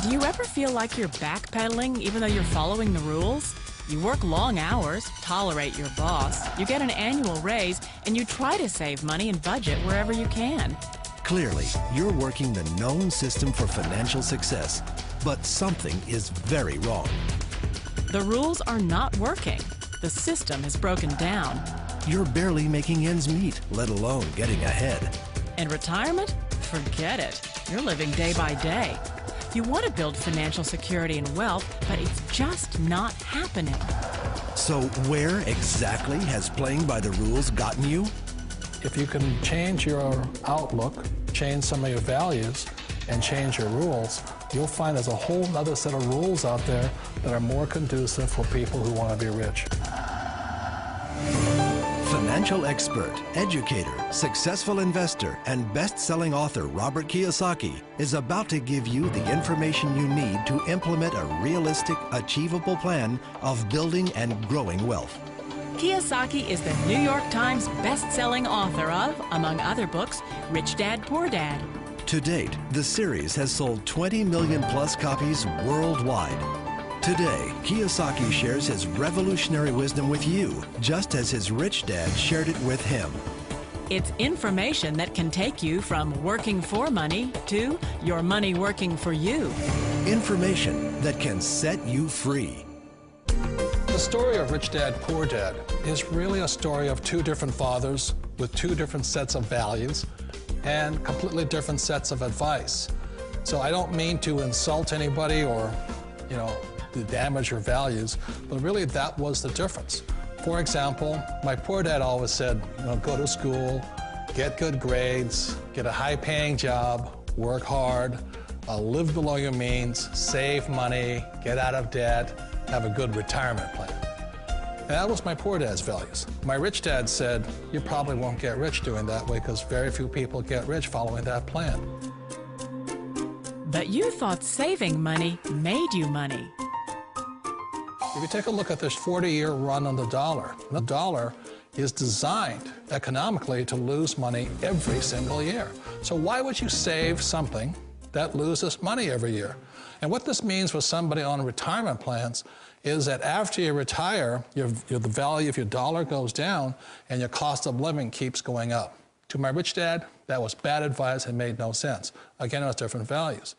Do you ever feel like you're backpedaling even though you're following the rules? You work long hours, tolerate your boss, you get an annual raise, and you try to save money and budget wherever you can. Clearly, you're working the known system for financial success, but something is very wrong. The rules are not working. The system is broken down. You're barely making ends meet, let alone getting ahead. And retirement? Forget it. You're living day by day. You want to build financial security and wealth, but it's just not happening. So where exactly has playing by the rules gotten you? If you can change your outlook, change some of your values, and change your rules, you'll find there's a whole other set of rules out there that are more conducive for people who want to be rich. Financial expert, educator, successful investor, and best-selling author Robert Kiyosaki is about to give you the information you need to implement a realistic, achievable plan of building and growing wealth. Kiyosaki is the New York Times best-selling author of, among other books, Rich Dad, Poor Dad. To date, the series has sold 20 million plus copies worldwide. Today, Kiyosaki shares his revolutionary wisdom with you, just as his rich dad shared it with him. It's information that can take you from working for money to your money working for you. Information that can set you free. The story of Rich Dad, Poor Dad is really a story of two different fathers with two different sets of values and completely different sets of advice. So I don't mean to insult anybody or, to damage your values, but really that was the difference. For example, my poor dad always said, go to school, get good grades, get a high-paying job, work hard, live below your means, save money, get out of debt, have a good retirement plan. And that was my poor dad's values. My rich dad said, you probably won't get rich doing that way because very few people get rich following that plan. But you thought saving money made you money. If you take a look at this 40-year run on the dollar is designed economically to lose money every single year. So why would you save something that loses money every year? And what this means for somebody on retirement plans is that after you retire, the value of your dollar goes down and your cost of living keeps going up. To my rich dad, that was bad advice and made no sense. Again, it was different values.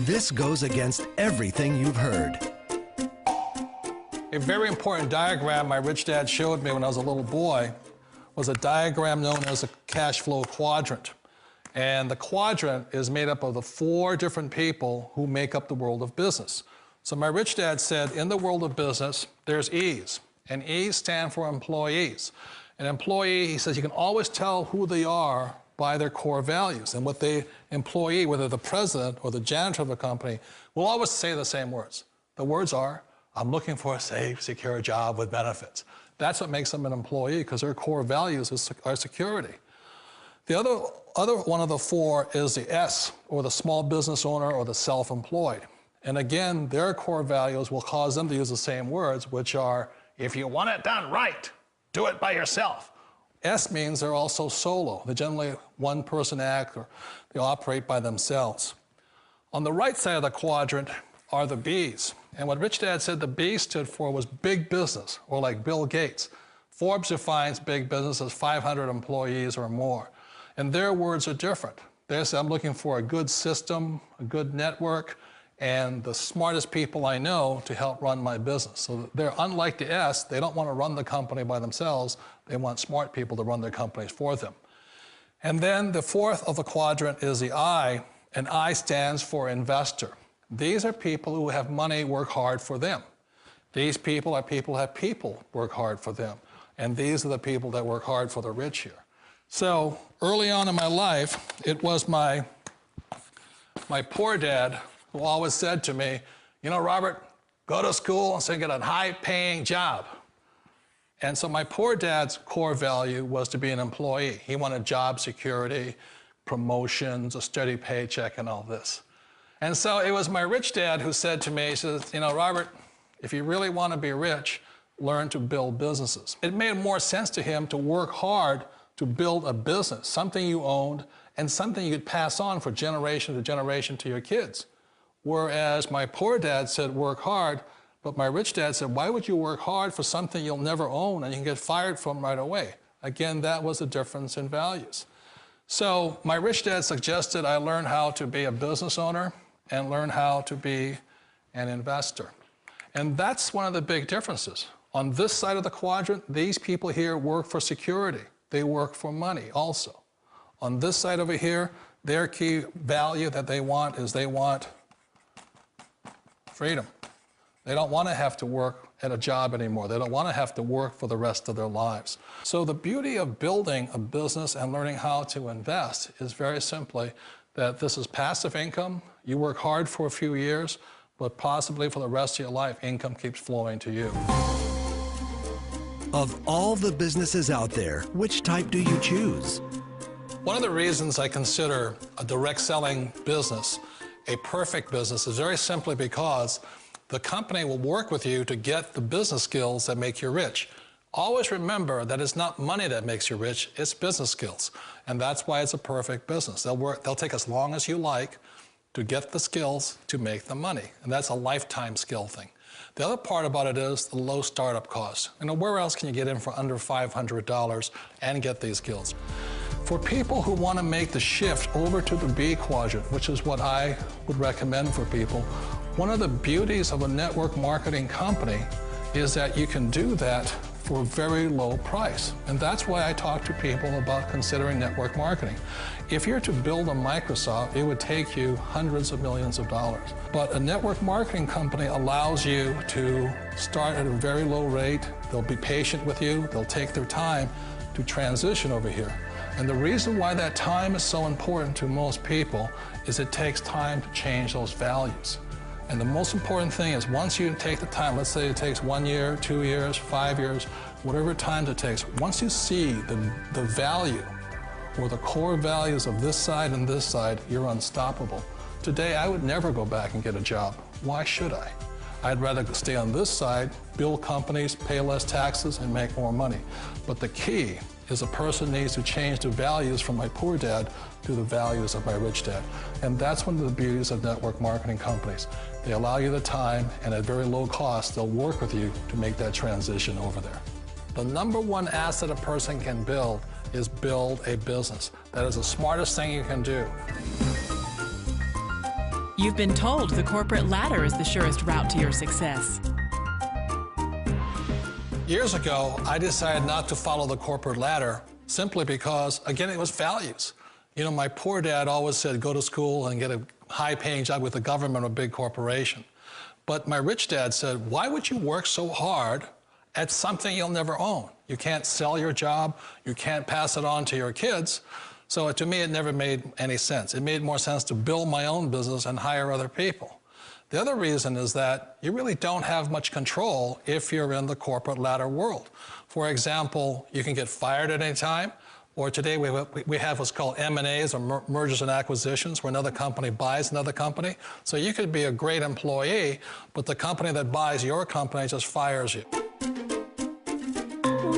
This goes against everything you've heard. A very important diagram my rich dad showed me when I was a little boy was a diagram known as a cash flow quadrant. And the quadrant is made up of the 4 different people who make up the world of business. So my rich dad said, in the world of business, there's E's, and E's stand for employees. An employee, he says, you can always tell who they are by their core values. And what the employee, whether the president or the janitor of the company, will always say the same words. The words are, I'm looking for a safe, secure job with benefits. That's what makes them an employee, because their core values are security. The other one of the 4 is the S, or the small business owner or the self-employed. And again, their core values will cause them to use the same words, which are, if you want it done right, do it by yourself. S means they're also solo. They're generally one-person act, or they operate by themselves. On the right side of the quadrant are the B's. And what Rich Dad said the B stood for was big business, or like Bill Gates. Forbes defines big business as 500 employees or more. And their words are different. They say, I'm looking for a good system, a good network, and the smartest people I know to help run my business. So they're unlike the S. They don't want to run the company by themselves. They want smart people to run their companies for them. And then the 4th of the quadrant is the I, and I stands for investor. These are people who have money work hard for them. These people are people who have people work hard for them. And these are the people that work hard for the rich here. So early on in my life, it was my poor dad who always said to me, Robert, go to school and so get a high-paying job. And so my poor dad's core value was to be an employee. He wanted job security, promotions, a steady paycheck, and all this. And so it was my rich dad who said to me, he says, Robert, if you really want to be rich, learn to build businesses. It made more sense to him to work hard to build a business, something you owned, and something you could pass on for generation to generation to your kids. Whereas my poor dad said, work hard, but my rich dad said, why would you work hard for something you'll never own and you can get fired from right away? Again, that was a difference in values. So my rich dad suggested I learn how to be a business owner and learn how to be an investor. And that's one of the big differences. On this side of the quadrant, these people here work for security. They work for money also. On this side over here, their key value that they want is they want freedom. They don't want to have to work at a job anymore. They don't want to have to work for the rest of their lives. So the beauty of building a business and learning how to invest is very simply that this is passive income. You work hard for a few years, but possibly for the rest of your life, income keeps flowing to you. Of all the businesses out there, which type do you choose? One of the reasons I consider a direct selling business a perfect business is very simply because the company will work with you to get the business skills that make you rich. Always remember that it's not money that makes you rich, it's business skills. And that's why it's a perfect business. They'll take as long as you like to get the skills to make the money. And that's a lifetime skill thing. The other part about it is the low startup cost. You know, where else can you get in for under $500 and get these skills? For people who want to make the shift over to the B quadrant, which is what I would recommend for people, one of the beauties of a network marketing company is that you can do that for a very low price. And that's why I talk to people about considering network marketing. If you're to build a Microsoft, it would take you hundreds of millions of dollars. But a network marketing company allows you to start at a very low rate. They'll be patient with you. They'll take their time to transition over here. And the reason why that time is so important to most people is it takes time to change those values. And the most important thing is once you take the time, let's say it takes 1 year, 2 years, 5 years, whatever time it takes, once you see the value or the core values of this side and this side, you're unstoppable. Today, I would never go back and get a job. Why should I? I'd rather stay on this side, build companies, pay less taxes, and make more money. But the key is a person needs to change the values from my poor dad to the values of my rich dad. And that's one of the beauties of network marketing companies. They allow you the time, and at very low cost, they'll work with you to make that transition over there. The number one asset a person can build is build a business. That is the smartest thing you can do. You've been told the corporate ladder is the surest route to your success. Years ago, I decided not to follow the corporate ladder simply because, again, it was values. You know, my poor dad always said, go to school and get a high-paying job with the government or a big corporation. But my rich dad said, why would you work so hard at something you'll never own? You can't sell your job. You can't pass it on to your kids. So to me, it never made any sense. It made more sense to build my own business and hire other people. The other reason is that you really don't have much control if you're in the corporate ladder world. For example, you can get fired at any time, or today we have what's called M&As, or mergers and acquisitions, where another company buys another company. So you could be a great employee, but the company that buys your company just fires you.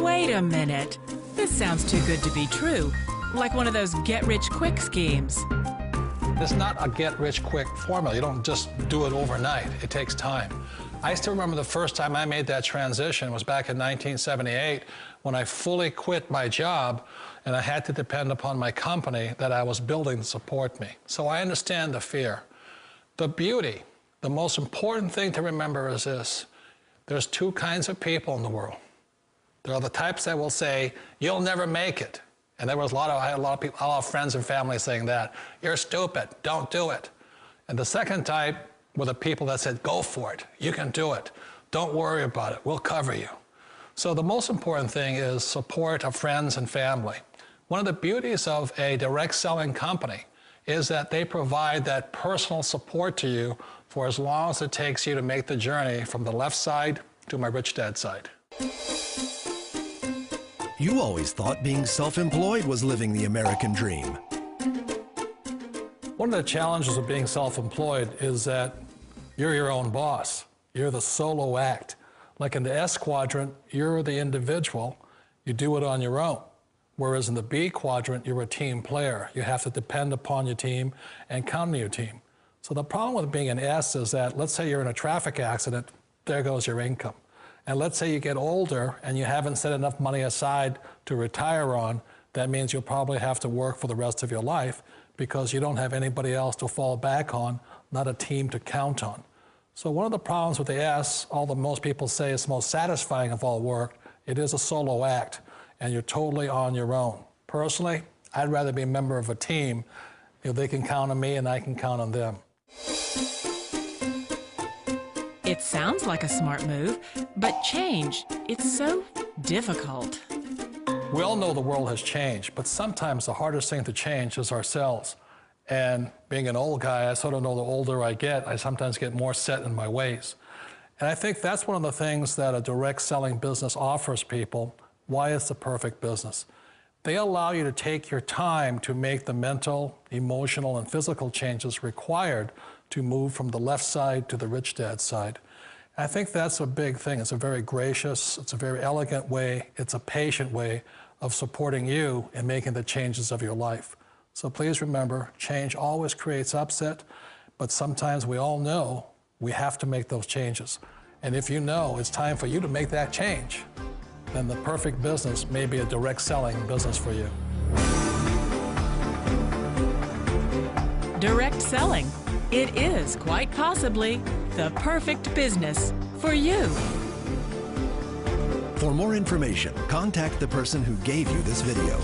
Wait a minute. This sounds too good to be true. Like one of those get-rich-quick schemes. It's not a get-rich-quick formula. You don't just do it overnight. It takes time. I still remember the first time I made that transition was back in 1978 when I fully quit my job and I had to depend upon my company that I was building to support me. So I understand the fear. The beauty, the most important thing to remember is this. There's two kinds of people in the world. There are the types that will say, you'll never make it. And there was I had a lot of friends and family saying that. You're stupid, don't do it. And the second type were the people that said, go for it, you can do it. Don't worry about it, we'll cover you. So the most important thing is support of friends and family. One of the beauties of a direct selling company is that they provide that personal support to you for as long as it takes you to make the journey from the left side to my rich dad side. You always thought being self-employed was living the American dream. One of the challenges of being self-employed is that you're your own boss. You're the solo act. Like in the S quadrant, you're the individual. You do it on your own. Whereas in the B quadrant, you're a team player. You have to depend upon your team and count on your team. So the problem with being an S is that, let's say you're in a traffic accident, there goes your income. And let's say you get older and you haven't set enough money aside to retire on, that means you'll probably have to work for the rest of your life because you don't have anybody else to fall back on, not a team to count on. So one of the problems with the S, although most people say it's the most satisfying of all work, it is a solo act, and you're totally on your own. Personally, I'd rather be a member of a team. They can count on me and I can count on them. It sounds like a smart move, but change, it's so difficult. We all know the world has changed, but sometimes the hardest thing to change is ourselves. And being an old guy, I sort of know the older I get, I sometimes get more set in my ways. And I think that's one of the things that a direct selling business offers people, why it's the perfect business. They allow you to take your time to make the mental, emotional, and physical changes required to move from the left side to the rich dad side. I think that's a big thing. It's a very gracious, it's a very elegant way, it's a patient way of supporting you in making the changes of your life. So please remember, change always creates upset, but sometimes we all know we have to make those changes. And if you know it's time for you to make that change, then the perfect business may be a direct selling business for you. Direct selling. It is quite possibly the perfect business for you. For more information, contact the person who gave you this video.